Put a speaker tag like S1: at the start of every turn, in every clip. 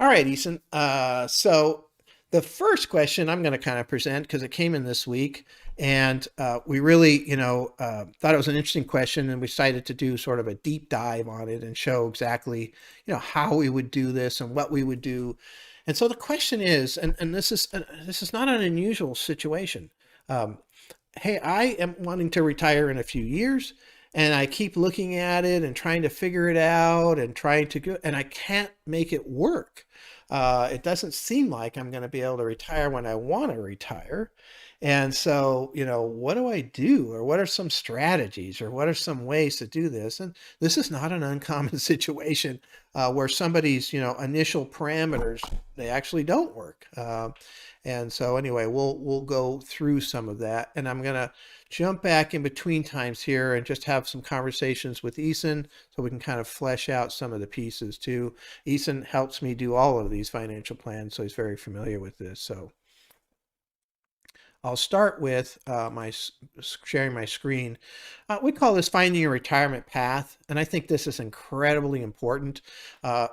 S1: All right, Ethan. So the first question I'm going to kind of present because it came in this week, and we really, thought it was an interesting question, and we decided to do sort of a deep dive on it and show exactly, how we would do this and what we would do. And so the question is, and this is not an unusual situation. Um, hey, I am wanting to retire in a few years, and I keep looking at it and trying to figure it out and trying to go, and I can't make it work. It doesn't seem like I'm going to be able to retire when I want to retire. And so, what do I do? Or what are some strategies? Or what are some ways to do this? And this is not an uncommon situation where somebody's, initial parameters, they actually don't work. And so anyway, we'll go through some of that, and I'm gonna jump back in between times here and just have some conversations with Eason so we can kind of flesh out some of the pieces too. Eason helps me do all of these financial plans, so he's very familiar with this. So I'll start with sharing my screen. We call this finding a retirement path, and I think this is incredibly important.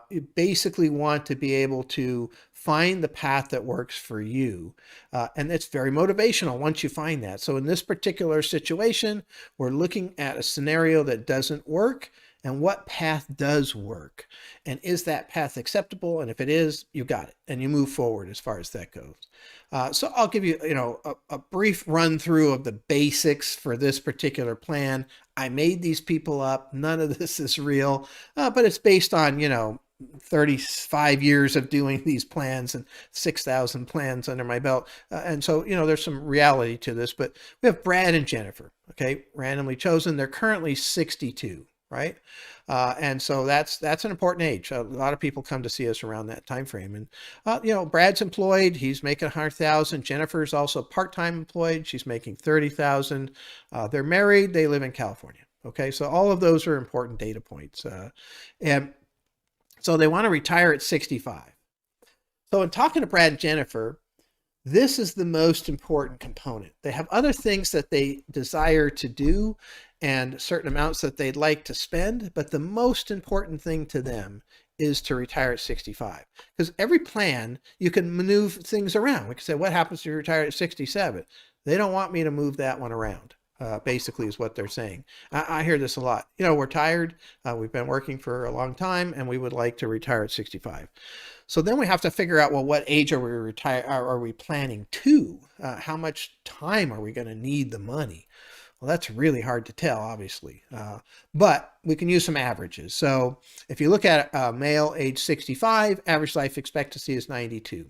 S1: You basically want to be able to find the path that works for you, and it's very motivational once you find that. So in this particular situation, we're looking at a scenario that doesn't work, and what path does work, and is that path acceptable? And if it is, you got it, and you move forward as far as that goes. So I'll give you, a brief run through of the basics for this particular plan. I made these people up. None of this is real, but it's based on, 35 years of doing these plans and 6,000 plans under my belt. And so, there's some reality to this, but we have Brad and Jennifer, okay, randomly chosen. They're currently 62. Right. And so that's an important age. A lot of people come to see us around that time frame. And, Brad's employed. He's making 100,000. Jennifer's also part-time employed. She's making 30,000. They're married. They live in California. Okay. So all of those are important data points. And so they want to retire at 65. So in talking to Brad and Jennifer, this is the most important component. They have other things that they desire to do and certain amounts that they'd like to spend, but the most important thing to them is to retire at 65. Because every plan, you can maneuver things around. We can say, what happens if you retire at 67? They don't want me to move that one around. Basically is what they're saying. I hear this a lot. We're tired. We've been working for a long time, and we would like to retire at 65. So then we have to figure out, well, what age are we planning to? How much time are we going to need the money? Well, that's really hard to tell, obviously, but we can use some averages. So if you look at a male age 65, average life expectancy is 92.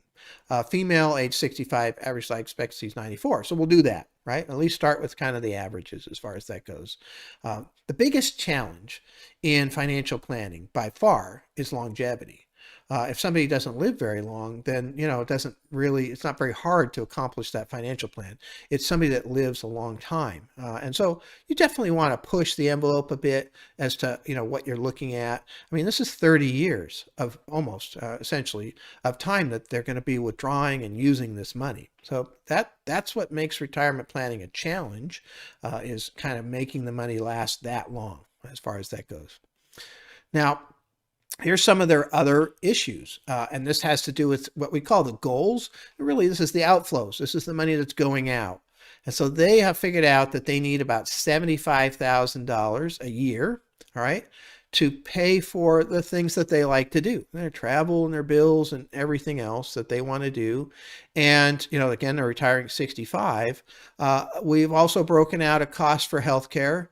S1: Female age 65, average life expectancy is 94. So we'll do that, right? At least start with kind of the averages as far as that goes. The biggest challenge in financial planning by far is longevity. If somebody doesn't live very long, then, it's not very hard to accomplish that financial plan. It's somebody that lives a long time. And so you definitely want to push the envelope a bit as to, what you're looking at. I mean, this is 30 years of almost essentially of time that they're going to be withdrawing and using this money. So that's what makes retirement planning a challenge, is kind of making the money last that long as far as that goes. Now, here's some of their other issues, and this has to do with what we call the goals. Really, this is the outflows. This is the money that's going out. And so they have figured out that they need about $75,000 a year, all right, to pay for the things that they like to do, their travel and their bills and everything else that they want to do. And, again, they're retiring 65. We've also broken out a cost for healthcare.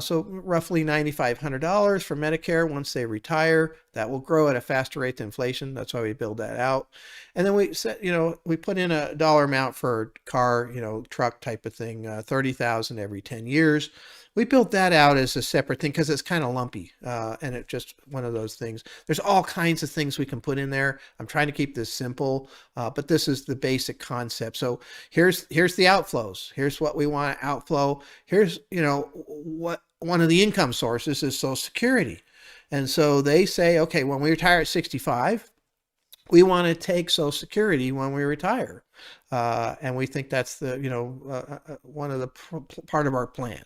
S1: So roughly $9,500 for Medicare once they retire. That will grow at a faster rate than inflation. That's why we build that out. And then we set, we put in a dollar amount for car, truck type of thing, 30,000 every 10 years. We built that out as a separate thing because it's kind of lumpy, and it's just one of those things. There's all kinds of things we can put in there. I'm trying to keep this simple, but this is the basic concept. So here's the outflows. Here's what we want to outflow. Here's, what one of the income sources is Social Security. And so they say, okay, when we retire at 65, we want to take Social Security when we retire. And we think that's the, one of the part of our plan.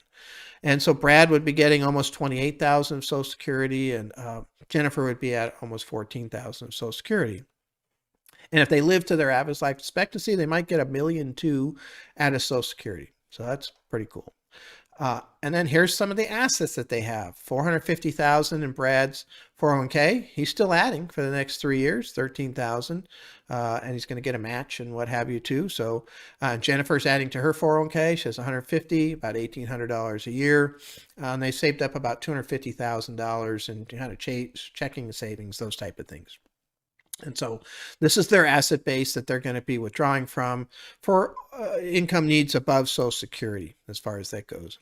S1: And so Brad would be getting almost 28,000 of Social Security, and Jennifer would be at almost 14,000 of Social Security. And if they live to their average life expectancy, they might get $1.2 million out of Social Security. So that's pretty cool. And then here's some of the assets that they have. 450,000 in Brad's 401k. He's still adding for the next 3 years, 13,000, and he's going to get a match and what have you too. So Jennifer's adding to her 401k. She has 150, about $1,800 a year, and they saved up about $250,000 in kind of checking savings, those type of things. And so this is their asset base that they're going to be withdrawing from for income needs above Social Security, as far as that goes.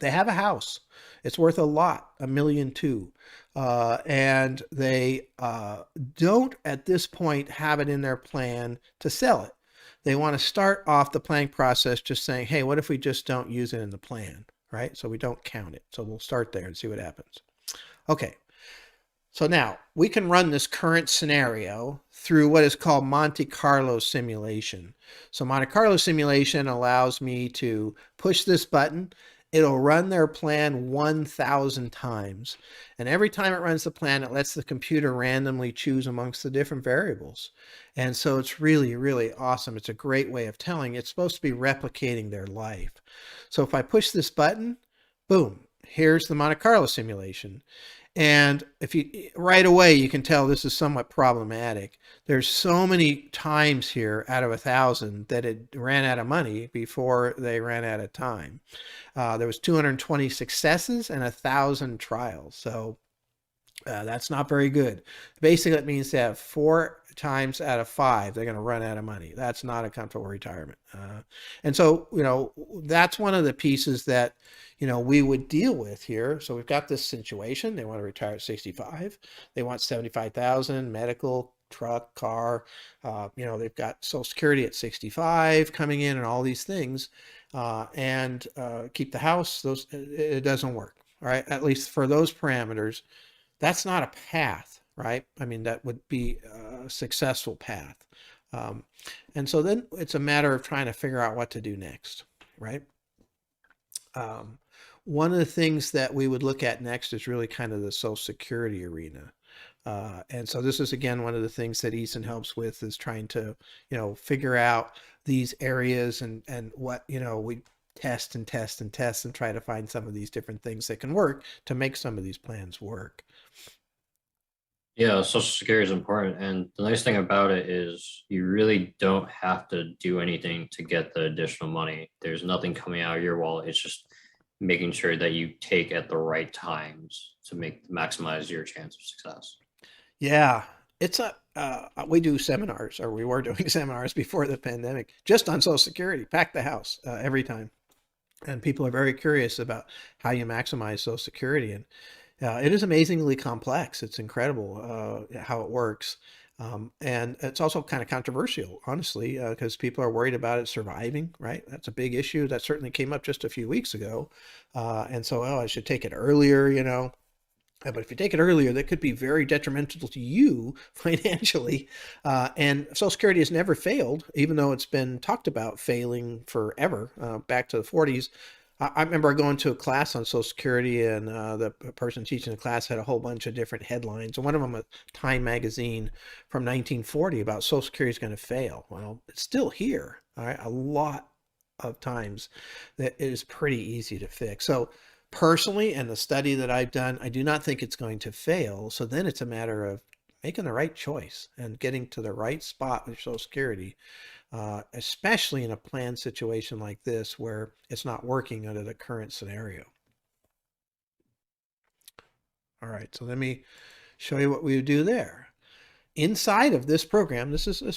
S1: They have a house. It's worth a lot, $1.2 million. And they don't at this point have it in their plan to sell it. They want to start off the planning process just saying, hey, what if we just don't use it in the plan, right? So we don't count it. So we'll start there and see what happens. Okay. So now we can run this current scenario through what is called Monte Carlo simulation. So Monte Carlo simulation allows me to push this button. It'll run their plan 1,000 times. And every time it runs the plan, it lets the computer randomly choose amongst the different variables. And so it's really, really awesome. It's a great way of telling. It's supposed to be replicating their life. So if I push this button, boom, here's the Monte Carlo simulation. And if you right away, you can tell this is somewhat problematic. There's so many times here out of 1,000 that it ran out of money before they ran out of time. There was 220 successes and 1,000 trials. So that's not very good. Basically, it means they have 4 times out of 5, they're going to run out of money. That's not a comfortable retirement. And so, that's one of the pieces that, we would deal with here. So we've got this situation. They want to retire at 65. They want 75,000, medical, truck, car. They've got Social Security at 65 coming in and all these things, and keep the house. It doesn't work. All right. At least for those parameters, that's not a path, right? I mean, that would be a successful path. And so then it's a matter of trying to figure out what to do next, right? One of the things that we would look at next is really kind of the Social Security arena. And so this is, again, one of the things that Ethan helps with, is trying to, figure out these areas and what, we test and test and test and try to find some of these different things that can work to make some of these plans work.
S2: Yeah, Social Security is important. And the nice thing about it is you really don't have to do anything to get the additional money. There's nothing coming out of your wallet. It's just making sure that you take at the right times to maximize your chance of success.
S1: Yeah, it's we do seminars, or we were doing seminars before the pandemic, just on Social Security, pack the house every time. And people are very curious about how you maximize Social Security. And it is amazingly complex. It's incredible how it works. And it's also kind of controversial, honestly, because people are worried about it surviving, right? That's a big issue. That certainly came up just a few weeks ago. And so, I should take it earlier. But if you take it earlier, that could be very detrimental to you financially. And Social Security has never failed, even though it's been talked about failing forever, back to the 40s. I remember going to a class on Social Security, and the person teaching the class had a whole bunch of different headlines. And one of them, a Time magazine from 1940, about Social Security is going to fail. Well, it's still here. All right, a lot of times that it is pretty easy to fix. So personally, and the study that I've done, I do not think it's going to fail. So then it's a matter of making the right choice and getting to the right spot with Social Security, especially in a planned situation like this where it's not working under the current scenario. All right, so let me show you what we would do there. Inside of this program, this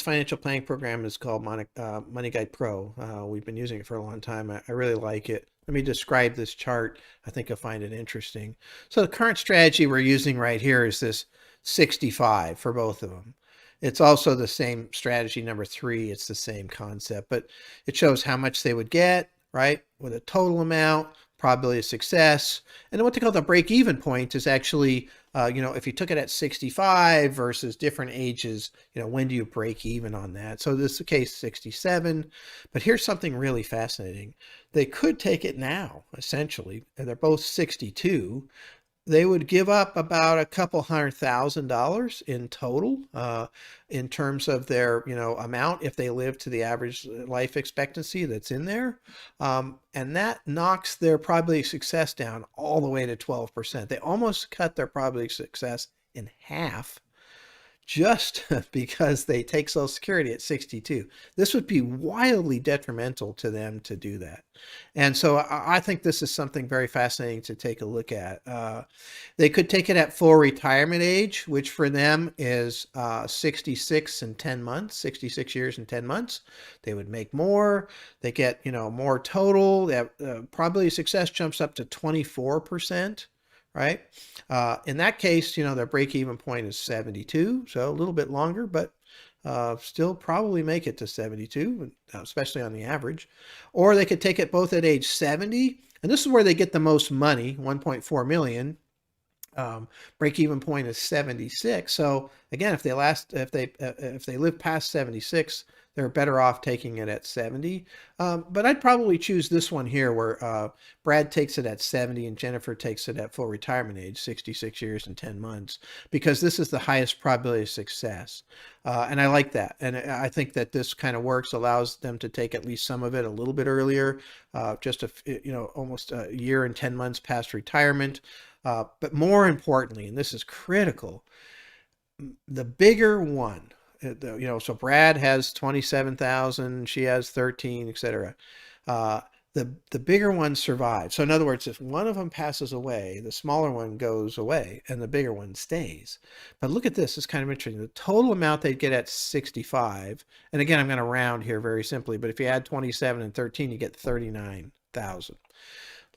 S1: financial planning program is called Money Guide Pro. We've been using it for a long time. I really like it. Let me describe this chart. I think you'll find it interesting. So the current strategy we're using right here is this 65 for both of them. It's also the same strategy number 3. It's the same concept, but it shows how much they would get, right? With a total amount, probability of success. And then what they call the break-even point is actually, if you took it at 65 versus different ages, when do you break even on that? So this is the case 67, but here's something really fascinating. They could take it now, essentially, and they're both 62. They would give up about a couple $100,000 in total, in terms of their, amount if they live to the average life expectancy that's in there. And that knocks their probability of success down all the way to 12%. They almost cut their probability of success in half just because they take Social Security at 62. This would be wildly detrimental to them to do that. And so I think this is something very fascinating to take a look at. They could take it at full retirement age, which for them is 66 and 10 months, 66 years and 10 months. They would make more. They get, more total. They have, probability of success jumps up to 24%, right? In that case, their break-even point is 72, so a little bit longer, but still probably make it to 72, especially on the average. Or they could take it both at age 70, and this is where they get the most money, 1.4 million. Break even point is 76. So again, if they live past 76, they're better off taking it at 70. But I'd probably choose this one here where Brad takes it at 70 and Jennifer takes it at full retirement age, 66 years and 10 months, because this is the highest probability of success. And I like that. And I think that this kind of works, allows them to take at least some of it a little bit earlier, just almost a year and 10 months past retirement. But more importantly, and this is critical, the bigger one, so Brad has 27,000, she has 13, etc. The bigger one survives. So in other words, if one of them passes away, the smaller one goes away and the bigger one stays. But look at this, it's kind of interesting. The total amount they'd get at 65, and again, I'm going to round here very simply, but if you add 27 and 13, you get 39,000.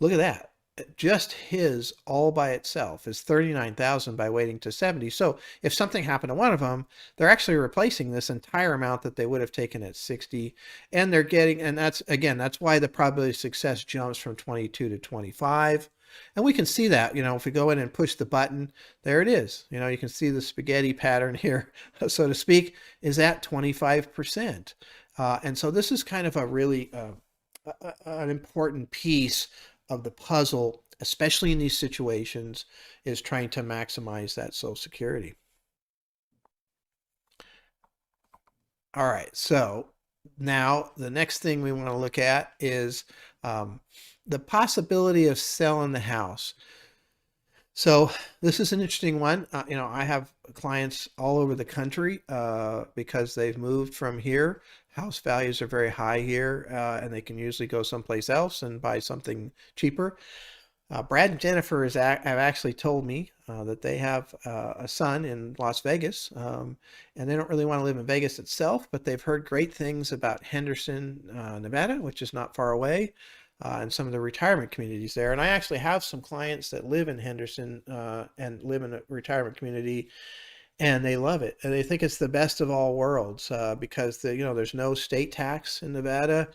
S1: Look at that. Just his all by itself is 39,000 by waiting to 70. So if something happened to one of them, they're actually replacing this entire amount that they would have taken at 60. And they're getting, and that's why the probability of success jumps from 22 to 25. And we can see that, if we go in and push the button, there it is. You can see the spaghetti pattern here, so to speak, is at 25%. And so this is kind of a really an important piece of the puzzle, especially in these situations, is trying to maximize that Social Security. All right, so now the next thing we want to look at is the possibility of selling the house. So this is an interesting one. I have clients all over the country because they've moved from here. House values are very high here, and they can usually go someplace else and buy something cheaper. Brad and Jennifer have actually told me that they have a son in Las Vegas, and they don't really want to live in Vegas itself, but they've heard great things about Henderson, Nevada, which is not far away, and some of the retirement communities there. And I actually have some clients that live in Henderson and live in a retirement community, and they love it, and they think it's the best of all worlds because there's no state tax in Nevada.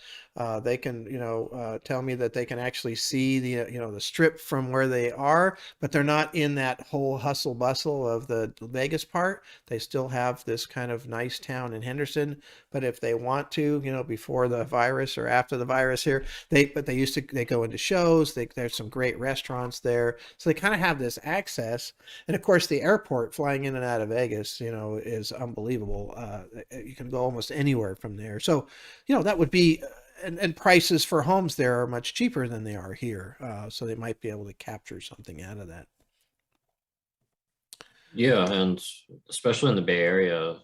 S1: They can tell me that they can actually see the strip from where they are, but they're not in that whole hustle bustle of the Vegas part. They still have this kind of nice town in Henderson, but if they want to, before the virus or after the virus here, they go into shows. There's some great restaurants there, so they kind of have this access. And of course, the airport flying in and out of Vegas, is unbelievable. You can go almost anywhere from there. So, that would be, and prices for homes there are much cheaper than they are here. So they might be able to capture something out of that.
S2: Yeah, and especially in the Bay Area,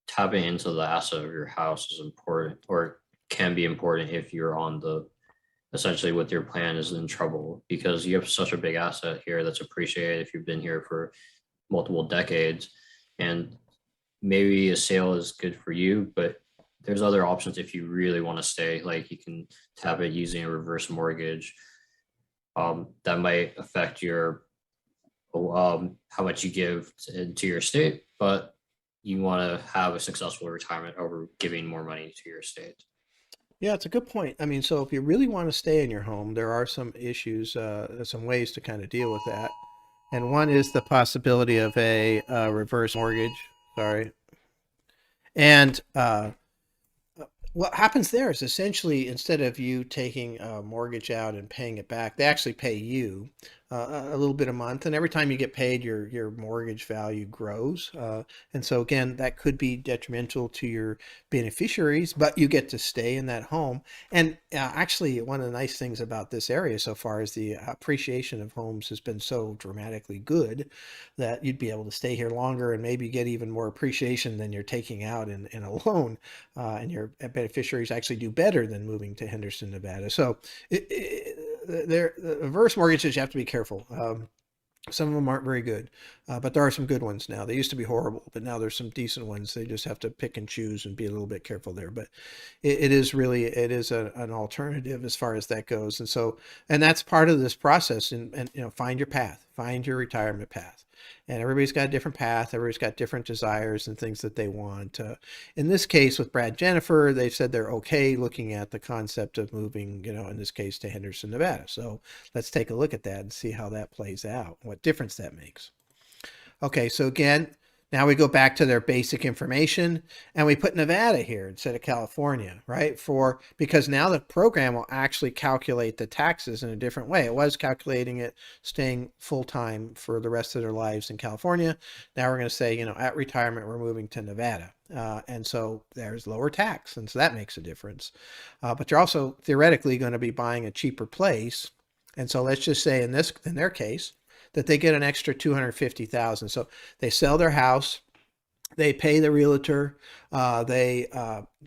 S2: tapping into the asset of your house is important, or can be important if you're on the essentially with your plan is in trouble, because you have such a big asset here that's appreciated if you've been here for multiple decades. And maybe a sale is good for you, but there's other options if you really want to stay. Like you can tap it using a reverse mortgage. That might affect your how much you give to your estate, but you want to have a successful retirement over giving more money to your estate.
S1: Yeah, it's a good point. I mean, so if you really want to stay in your home, there are some issues, some ways to kind of deal with that. And one is the possibility of a reverse mortgage. Sorry. And what happens there is essentially instead of you taking a mortgage out and paying it back, they actually pay you. a little bit a month, and every time you get paid, your mortgage value grows. And so again, that could be detrimental to your beneficiaries, but you get to stay in that home. And actually, one of the nice things about this area so far is the appreciation of homes has been so dramatically good that you'd be able to stay here longer and maybe get even more appreciation than you're taking out in a loan. And your beneficiaries actually do better than moving to Henderson, Nevada. So the reverse mortgages, you have to be careful. Some of them aren't very good, but there are some good ones now. They used to be horrible, but now there's some decent ones. They just have to pick and choose and be a little bit careful there. But it is really, it is an alternative as far as that goes. And so, and that's part of this process. And find your path, find your retirement path. And everybody's got a different path. Everybody's got different desires and things that they want. In this case, with Brad Jennifer, they said they're okay looking at the concept of moving, in this case to Henderson, Nevada. So let's take a look at that and see how that plays out, what difference that makes. Okay, so again, now we go back to their basic information and we put Nevada here instead of California, right? Because now the program will actually calculate the taxes in a different way. It was calculating it staying full-time for the rest of their lives in California. Now we're going to say, at retirement, we're moving to Nevada. And so there's lower tax. And so that makes a difference. But you're also theoretically going to be buying a cheaper place. And so let's just say in their case, that they get an extra 250,000. So they sell their house, they pay the realtor, they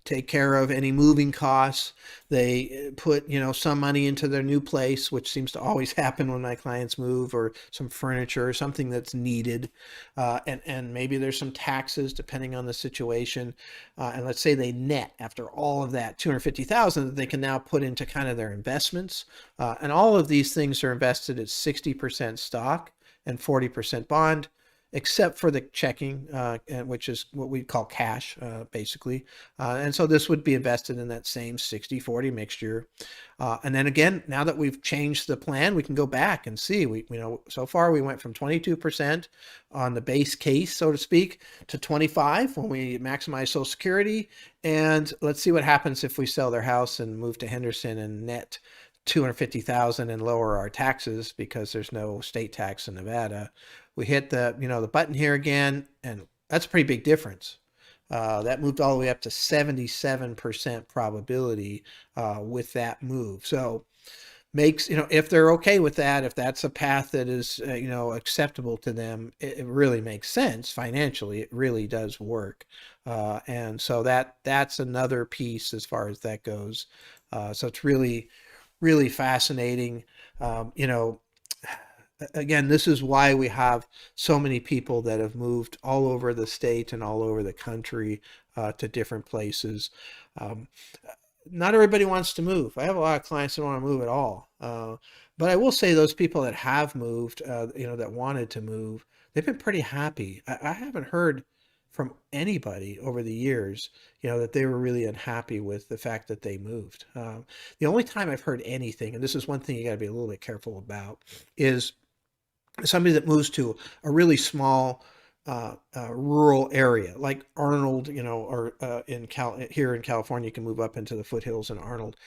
S1: take care of any moving costs, they put some money into their new place, which seems to always happen when my clients move, or some furniture or something that's needed, and maybe there's some taxes depending on the situation, and let's say they net after all of that 250,000 that they can now put into kind of their investments, and all of these things are invested at 60% stock and 40% bond, except for the checking, which is what we call cash, basically. And so this would be invested in that same 60-40 mixture. And then again, now that we've changed the plan, we can go back and see. So far we went from 22% on the base case, so to speak, to 25 when we maximize Social Security. And let's see what happens if we sell their house and move to Henderson and net 250,000 and lower our taxes because there's no state tax in Nevada. We hit the button here again, and that's a pretty big difference. That moved all the way up to 77% probability with that move. So makes, if they're okay with that, if that's a path that is, acceptable to them, it really makes sense financially. It really does work. And so that's another piece as far as that goes. So it's really, really fascinating. Again, this is why we have so many people that have moved all over the state and all over the country to different places. Not everybody wants to move. I have a lot of clients that don't want to move at all. But I will say those people that have moved, that wanted to move, they've been pretty happy. I haven't heard from anybody over the years, that they were really unhappy with the fact that they moved. The only time I've heard anything, and this is one thing you got to be a little bit careful about, is somebody that moves to a really small rural area like Arnold, or here in California, you can move up into the foothills in Arnold,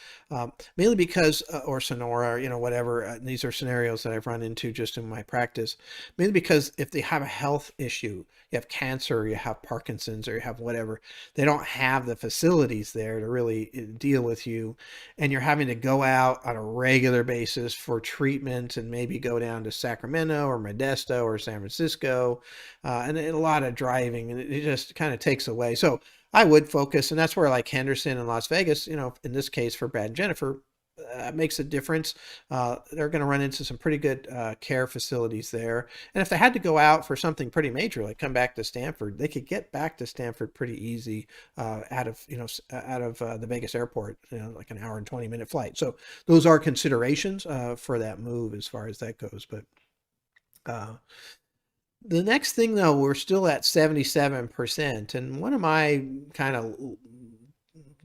S1: mainly because, or Sonora, whatever. These are scenarios that I've run into just in my practice, mainly because if they have a health issue, you have cancer, you have Parkinson's, or you have whatever, they don't have the facilities there to really deal with you, and you're having to go out on a regular basis for treatment and maybe go down to Sacramento or Modesto or San Francisco, and a lot of driving, and it just kind of takes away. So I would focus, and that's where like Henderson and Las Vegas, in this case for Brad and Jennifer, makes a difference. They're going to run into some pretty good care facilities there. And if they had to go out for something pretty major, like come back to Stanford, they could get back to Stanford pretty easy out of the Vegas airport, like an hour and 20-minute flight. So those are considerations for that move as far as that goes. But the next thing, though, we're still at 77%. And one of my kind of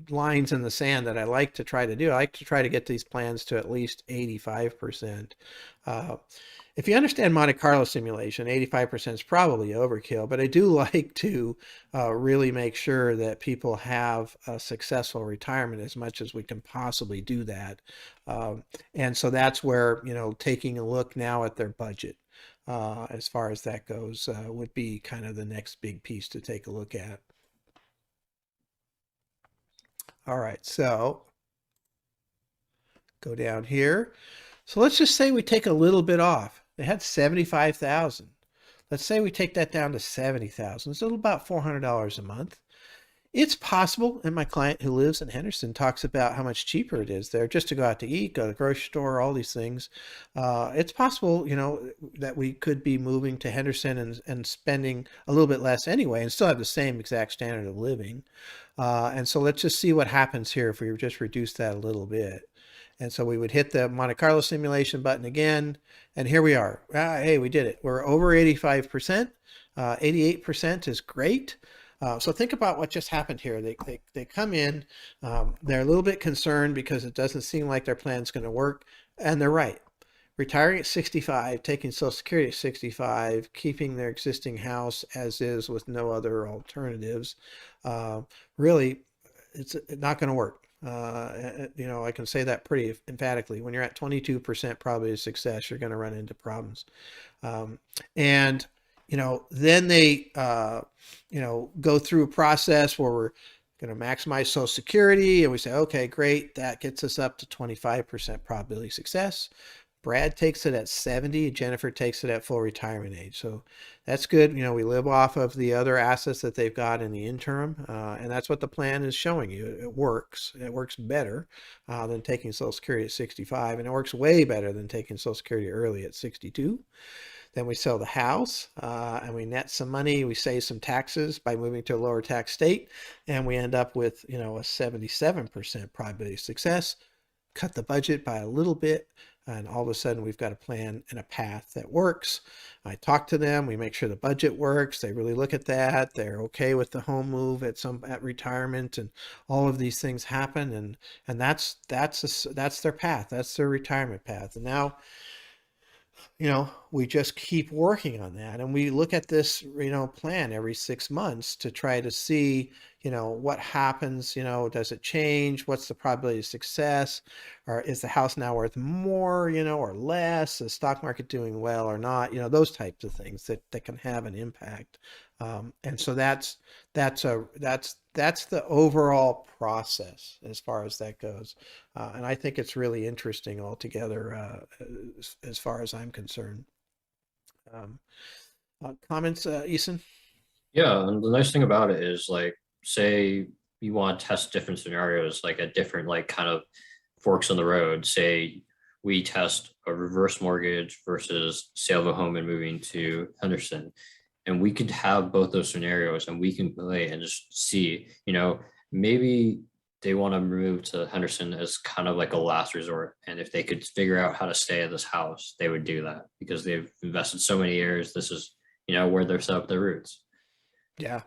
S1: lines in the sand that I like to try to do, I like to try to get these plans to at least 85%. if you understand Monte Carlo simulation, 85% is probably overkill, but I do like to really make sure that people have a successful retirement as much as we can possibly do that. Um, and so that's where, taking a look now at their budget as far as that goes would be kind of the next big piece to take a look at. All right, so go down here. So let's just say we take a little bit off. They had 75,000. Let's say we take that down to 70,000. It's about $400 a month. It's possible, and my client who lives in Henderson talks about how much cheaper it is there just to go out to eat, go to the grocery store, all these things. It's possible, that we could be moving to Henderson and spending a little bit less anyway and still have the same exact standard of living. And so let's just see what happens here if we just reduce that a little bit. And so we would hit the Monte Carlo simulation button again, and here we are. Hey, we did it. We're over 85%. 88% is great. So think about what just happened here. They come in, they're a little bit concerned because it doesn't seem like their plan's going to work, and they're right. Retiring at 65, taking Social Security at 65, keeping their existing house as is with no other alternatives, uh, really, it's not going to work. I can say that pretty emphatically. When you're at 22% probability of success, you're going to run into problems. Um, and then they go through a process where we're going to maximize Social Security, and we say, okay, great, that gets us up to 25% probability of success. Brad takes it at 70. Jennifer takes it at full retirement age. So that's good. We live off of the other assets that they've got in the interim. And that's what the plan is showing you. It works. It works better than taking Social Security at 65. And it works way better than taking Social Security early at 62. Then we sell the house and we net some money. We save some taxes by moving to a lower tax state. And we end up with, a 77% probability of success. Cut the budget by a little bit, and all of a sudden we've got a plan and a path that works. I talk to them, we make sure the budget works, they really look at that, they're okay with the home move at retirement, and all of these things happen, and that's their path, that's their retirement path. And now we just keep working on that, and we look at this plan every 6 months to try to see what happens. Does it change? What's the probability of success? Or is the house now worth more or less? Is the stock market doing well or not? Those types of things that can have an impact. And so that's the overall process as far as that goes. And I think it's really interesting altogether as far as I'm concerned. Um, Comments, Eason?
S2: Yeah, and the nice thing about it is like, say you want to test different scenarios, like at different like kind of forks in the road. Say we test a reverse mortgage versus sale of a home and moving to Henderson, and we could have both those scenarios, and we can play and just see, maybe they want to move to Henderson as kind of like a last resort, and if they could figure out how to stay at this house, they would do that because they've invested so many years. This is where they're set up their roots.
S1: Yeah.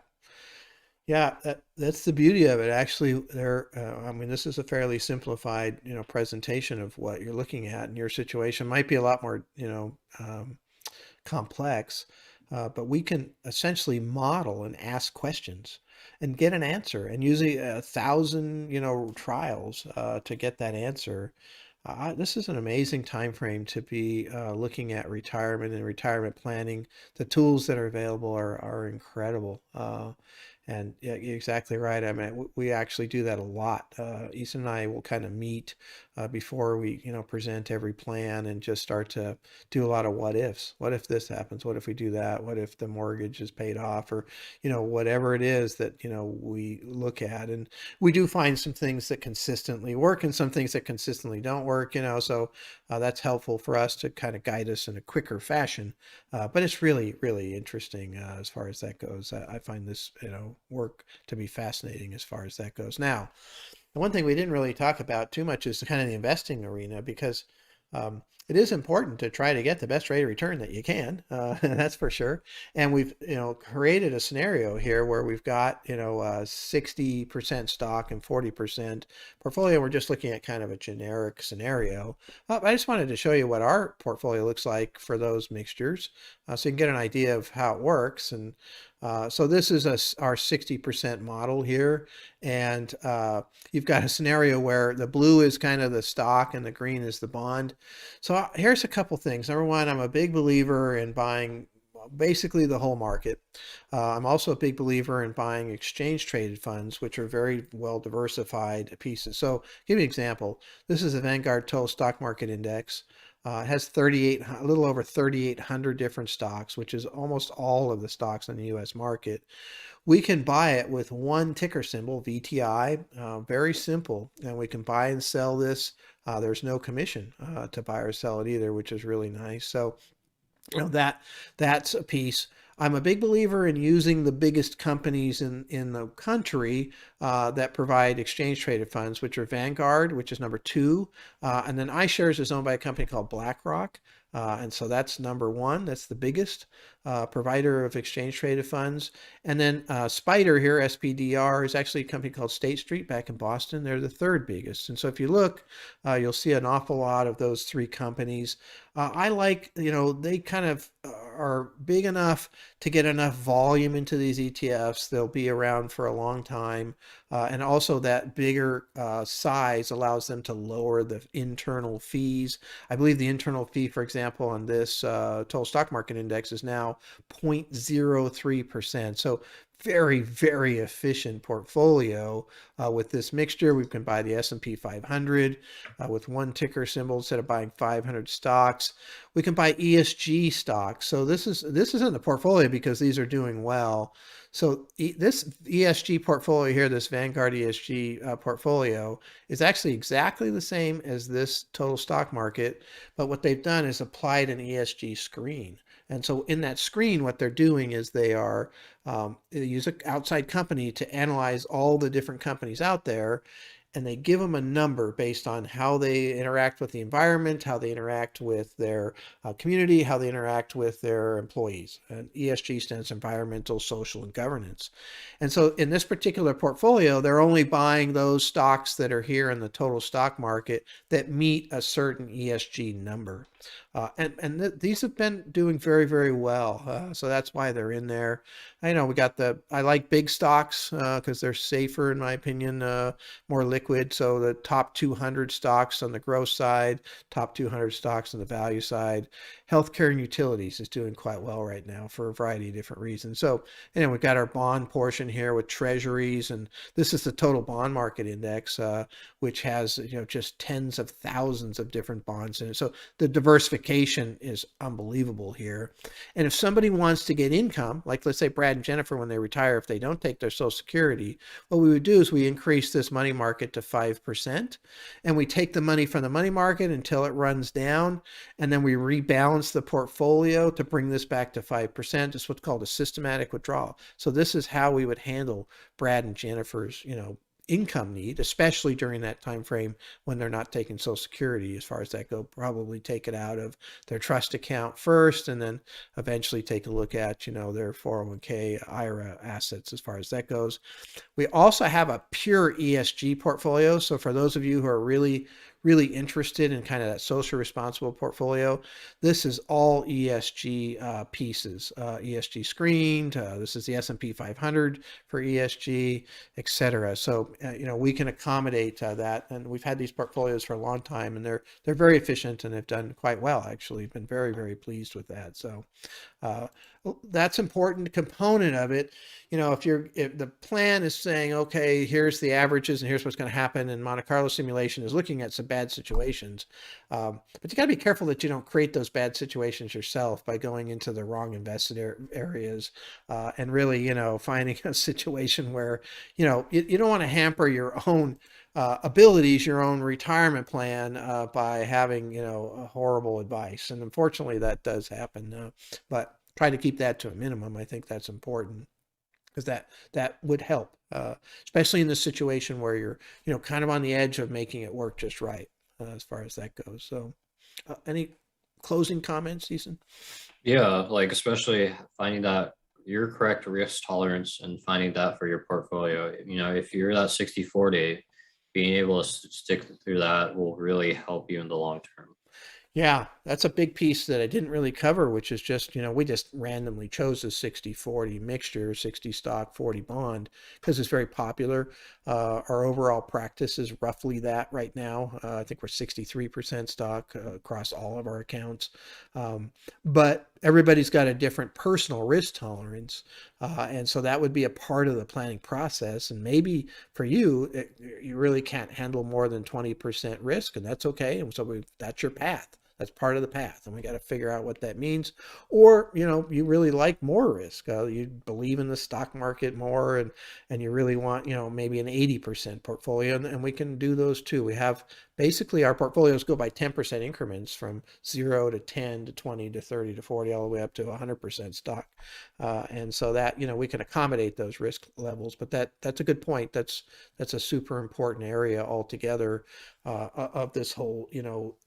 S1: Yeah, that's the beauty of it. Actually, I mean, this is a fairly simplified, presentation of what you're looking at, and your situation might be a lot more, complex, but we can essentially model and ask questions and get an answer, and usually 1,000, trials to get that answer. This is an amazing time frame to be looking at retirement and retirement planning. The tools that are available are incredible. And yeah, you're exactly right. I mean, we actually do that a lot. Ethan and I will kind of meet before we, present every plan and just start to do a lot of what ifs. What if this happens? What if we do that? What if the mortgage is paid off? Or, whatever it is that, we look at. And we do find some things that consistently work and some things that consistently don't work, so that's helpful for us to kind of guide us in a quicker fashion. But it's really, really interesting as far as that goes. I find this, work to be fascinating as far as that goes. Now, the one thing we didn't really talk about too much is kind of the investing arena, because it is important to try to get the best rate of return that you can. That's for sure. And we've, created a scenario here where we've got, 60% stock and 40% portfolio. We're just looking at kind of a generic scenario. I just wanted to show you what our portfolio looks like for those mixtures, so you can get an idea of how it works. And so this is our 60% model here. And you've got a scenario where the blue is kind of the stock and the green is the bond. So here's a couple things. Number one, I'm a big believer in buying basically the whole market. I'm also a big believer in buying exchange traded funds, which are very well diversified pieces. So give you an example. This is a Vanguard Total Stock Market Index. It has a little over 3,800 different stocks, which is almost all of the stocks in the U.S. market. We can buy it with one ticker symbol, VTI, very simple, and we can buy and sell this. There's no commission to buy or sell it either, which is really nice. So that's a piece. I'm a big believer in using the biggest companies in the country that provide exchange traded funds, which are Vanguard, which is number two, and then iShares is owned by a company called BlackRock. And so that's number one. That's the biggest provider of exchange traded funds. And then Spider here, SPDR, is actually a company called State Street back in Boston. They're the third biggest. And so if you look, you'll see an awful lot of those three companies. I like, they kind of are big enough to get enough volume into these ETFs. They'll be around for a long time. And also that bigger size allows them to lower the internal fees. I believe the internal fee, for example, on this total stock market index is now 0.03%. So very, very efficient portfolio with this mixture. We can buy the S&P 500 with one ticker symbol instead of buying 500 stocks. We can buy ESG stocks. So this is in the portfolio because these are doing well. So this ESG portfolio here, this Vanguard ESG portfolio, is actually exactly the same as this total stock market, but what they've done is applied an ESG screen. And so in that screen, what they're doing is they use an outside company to analyze all the different companies out there, and they give them a number based on how they interact with the environment, how they interact with their community, how they interact with their employees. And ESG stands for environmental, social, and governance. And so in this particular portfolio, they're only buying those stocks that are here in the total stock market that meet a certain ESG number. These have been doing very, very well. So that's why they're in there. I know I like big stocks because they're safer, in my opinion, more liquid. So the top 200 stocks on the growth side, top 200 stocks on the value side. Healthcare and utilities is doing quite well right now for a variety of different reasons. So, we've got our bond portion here with treasuries, and this is the total bond market index, which has, just tens of thousands of different bonds in it. So the diversification is unbelievable here. And if somebody wants to get income, like let's say Brad and Jennifer, when they retire, if they don't take their Social Security, what we would do is we increase this money market to 5%, and we take the money from the money market until it runs down, and then we rebalance the portfolio to bring this back to 5%. It's what's called a systematic withdrawal. So this is how we would handle Brad and Jennifer's, income need, especially during that time frame when they're not taking Social Security. As far as that go, probably take it out of their trust account first, and then eventually take a look at their 401k IRA assets as far as that goes. We also have a pure ESG portfolio. So for those of you who are really interested in kind of that social responsible portfolio, this is all ESG pieces, ESG screened. This is the S&P 500 for ESG, etc. So we can accommodate that, and we've had these portfolios for a long time, and they're very efficient, and they've done quite well. Actually, been very, very pleased with that. So that's important component of it. If the plan is saying, okay, here's the averages and here's what's going to happen, and Monte Carlo simulation is looking at some bad situations, but you got to be careful that you don't create those bad situations yourself by going into the wrong invested areas, and really finding a situation where you don't want to hamper your own abilities, your own retirement plan, by having horrible advice. And unfortunately that does happen, but try to keep that to a minimum. I think that's important, because that would help, especially in the situation where you're kind of on the edge of making it work just right, as far as that goes. So any closing comments, Ethan?
S2: Yeah, like especially finding that your correct risk tolerance and finding that for your portfolio. If you're that 60/40, being able to stick through that will really help you in the long term.
S1: Yeah, that's a big piece that I didn't really cover, which is just, we just randomly chose a 60/40 mixture, 60 stock, 40 bond, because it's very popular. Our overall practice is roughly that right now. I think we're 63% stock across all of our accounts. But everybody's got a different personal risk tolerance. And so that would be a part of the planning process. And maybe for you, you really can't handle more than 20% risk, and that's okay. And so that's your path. That's part of the path, and we got to figure out what that means. Or you really like more risk. You believe in the stock market more, and you really want maybe an 80% portfolio, and we can do those too. We have basically our portfolios go by 10% increments from 0 to 10 to 20 to 30 to 40 all the way up to 100% stock. And so that we can accommodate those risk levels. But that's a good point. That's a super important area altogether of this whole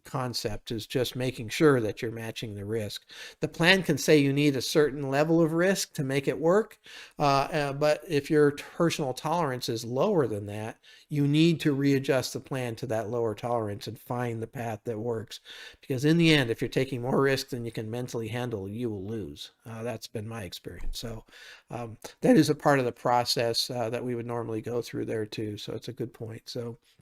S1: concept, is just making sure that you're matching the risk. The plan can say you need a certain level of risk to make it work, but if your personal tolerance is lower than that, you need to readjust the plan to that lower tolerance and find the path that works. Because in the end, if you're taking more risk than you can mentally handle, you will lose. That's been my experience. So that is a part of the process that we would normally go through there too. So it's a good point. So